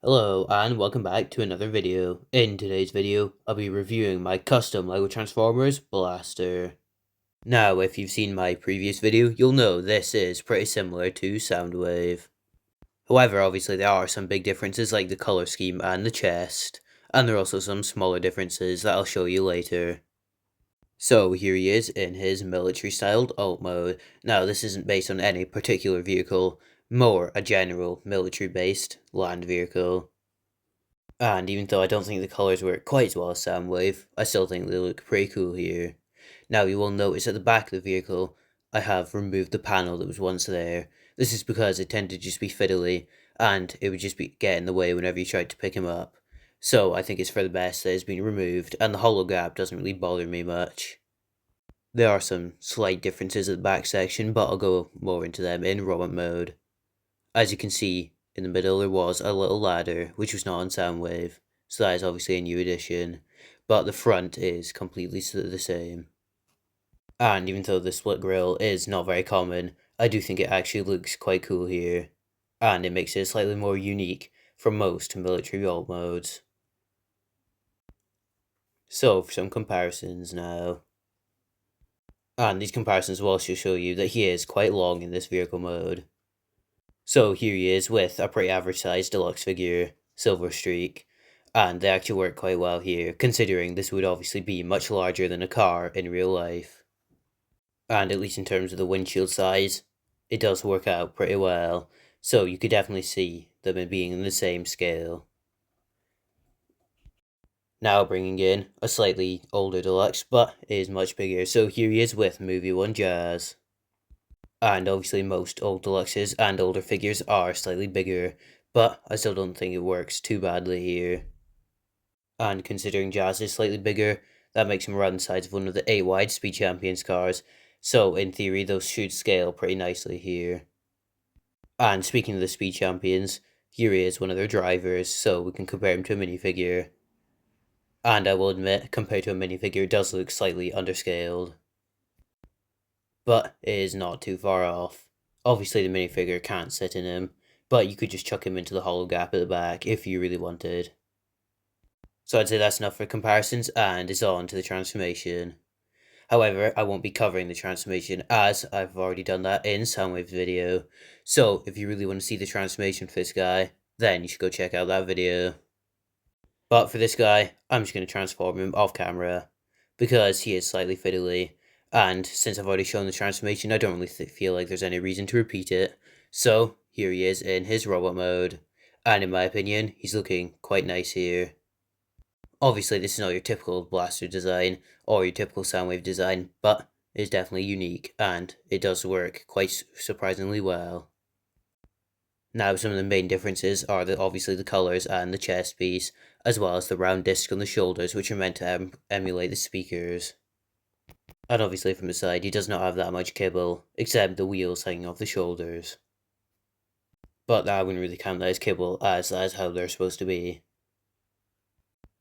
Hello and welcome back to another video. In today's video, I'll be reviewing my custom LEGO Transformers Blaster. Now, if you've seen my previous video, you'll know this is pretty similar to Soundwave. However, obviously there are some big differences like the color scheme and the chest, and there are also some smaller differences that I'll show you later. So here he is in his military-styled alt mode. Now, this isn't based on any particular vehicle, more a general military-based land vehicle. And even though I don't think the colours work quite as well as Soundwave, I still think they look pretty cool here. Now you will notice at the back of the vehicle, I have removed the panel that was once there. This is because it tended to just be fiddly, and it would just get in the way whenever you tried to pick him up. So I think it's for the best that it's been removed, and the hollow gap doesn't really bother me much. There are some slight differences at the back section, but I'll go more into them in robot mode. As you can see, in the middle there was a little ladder, which was not on Soundwave, so that is obviously a new addition, but the front is completely the same. And even though the split grille is not very common, I do think it actually looks quite cool here, and it makes it slightly more unique from most military alt modes. So, for some comparisons now. And these comparisons will also show you that he is quite long in this vehicle mode. So here he is with a pretty average sized deluxe figure, Silver Streak, and they actually work quite well here, considering this would obviously be much larger than a car in real life. And at least in terms of the windshield size, it does work out pretty well, so you could definitely see them being in the same scale. Now bringing in a slightly older deluxe, but is much bigger, so here he is with Movie 1 Jazz. And obviously most old deluxes and older figures are slightly bigger, but I still don't think it works too badly here. And considering Jazz is slightly bigger, that makes him around the size of one of the 8 wide Speed Champions cars, so in theory those should scale pretty nicely here. And speaking of the Speed Champions, here is one of their drivers, so we can compare him to a minifigure. And I will admit, compared to a minifigure, it does look slightly underscaled, but it is not too far off. Obviously the minifigure can't sit in him, but you could just chuck him into the hollow gap at the back if you really wanted. So I'd say that's enough for comparisons, and it's on to the transformation. However, I won't be covering the transformation as I've already done that in Soundwave's video, so if you really want to see the transformation for this guy, then you should go check out that video. But for this guy, I'm just going to transform him off camera, because he is slightly fiddly, and since I've already shown the transformation, I don't really feel like there's any reason to repeat it. So, here he is in his robot mode, and in my opinion, he's looking quite nice here. Obviously, this is not your typical Blaster design, or your typical Soundwave design, but it is definitely unique, and it does work quite surprisingly well. Now, some of the main differences are obviously the colours and the chest piece, as well as the round disc on the shoulders, which are meant to emulate the speakers. And obviously from the side, he does not have that much kibble, except the wheels hanging off the shoulders. But I wouldn't really count that as kibble, as that is how they're supposed to be.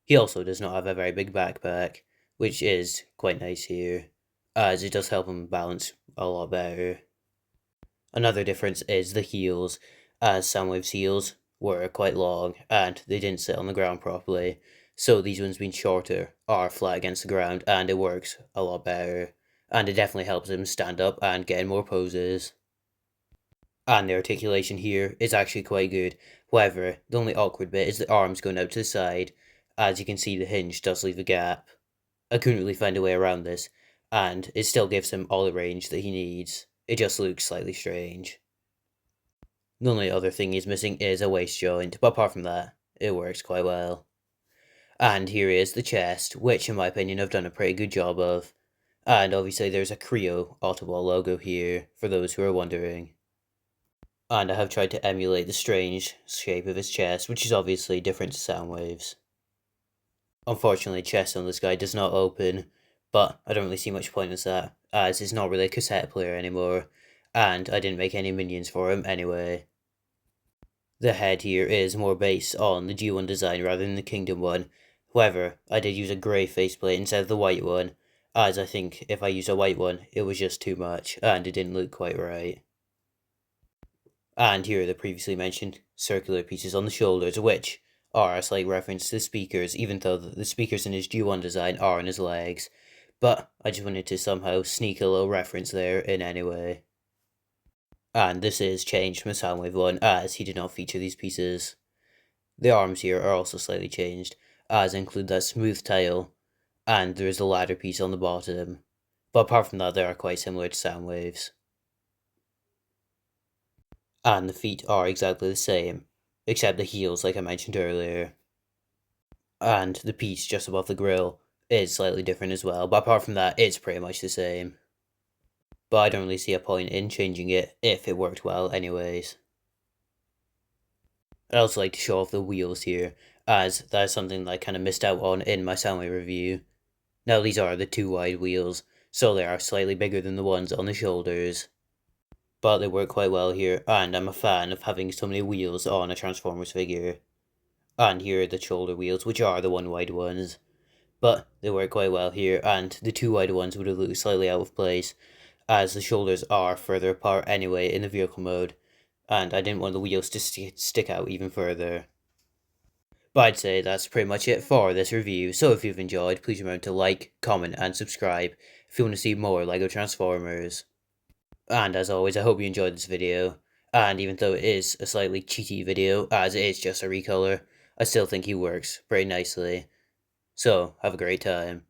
He also does not have a very big backpack, which is quite nice here, as it does help him balance a lot better. Another difference is the heels, as Soundwave's heels were quite long, and they didn't sit on the ground properly, so these ones being shorter are flat against the ground, and it works a lot better, and it definitely helps him stand up and get in more poses. And the articulation here is actually quite good, however, the only awkward bit is the arms going out to the side. As you can see, the hinge does leave a gap. I couldn't really find a way around this, and it still gives him all the range that he needs. It just looks slightly strange. The only other thing he's missing is a waist joint, but apart from that, it works quite well. And here is the chest, which in my opinion I've done a pretty good job of. And obviously there's a Creo Autoball logo here, for those who are wondering. And I have tried to emulate the strange shape of his chest, which is obviously different to Soundwave's. Unfortunately, chest on this guy does not open, but I don't really see much point in that, as it's not really a cassette player anymore, and I didn't make any minions for him anyway. The head here is more based on the G1 design rather than the Kingdom one. However, I did use a grey faceplate instead of the white one, as I think if I used a white one, it was just too much, and it didn't look quite right. And here are the previously mentioned circular pieces on the shoulders, which are a slight reference to the speakers, even though the speakers in his G1 design are on his legs. But I just wanted to somehow sneak a little reference there in any way. And this is changed from the Soundwave one, as he did not feature these pieces. The arms here are also slightly changed, as include that smooth tail, and there is a ladder piece on the bottom. But apart from that, they are quite similar to Soundwave's. And the feet are exactly the same, except the heels, like I mentioned earlier. And the piece just above the grill is slightly different as well, but apart from that, it's pretty much the same. But I don't really see a point in changing it if it worked well anyways. I'd also like to show off the wheels here, as that is something that I kind of missed out on in my Soundwave review. Now these are the 2 wide wheels, so they are slightly bigger than the ones on the shoulders. But they work quite well here, and I'm a fan of having so many wheels on a Transformers figure. And here are the shoulder wheels, which are the 1 wide ones. But they work quite well here, and the 2 wide ones would have looked slightly out of place, as the shoulders are further apart anyway in the vehicle mode, and I didn't want the wheels to stick out even further. But I'd say that's pretty much it for this review, so if you've enjoyed, please remember to like, comment, and subscribe if you want to see more LEGO Transformers. And as always, I hope you enjoyed this video, and even though it is a slightly cheaty video, as it is just a recolor, I still think he works pretty nicely. So, have a great time.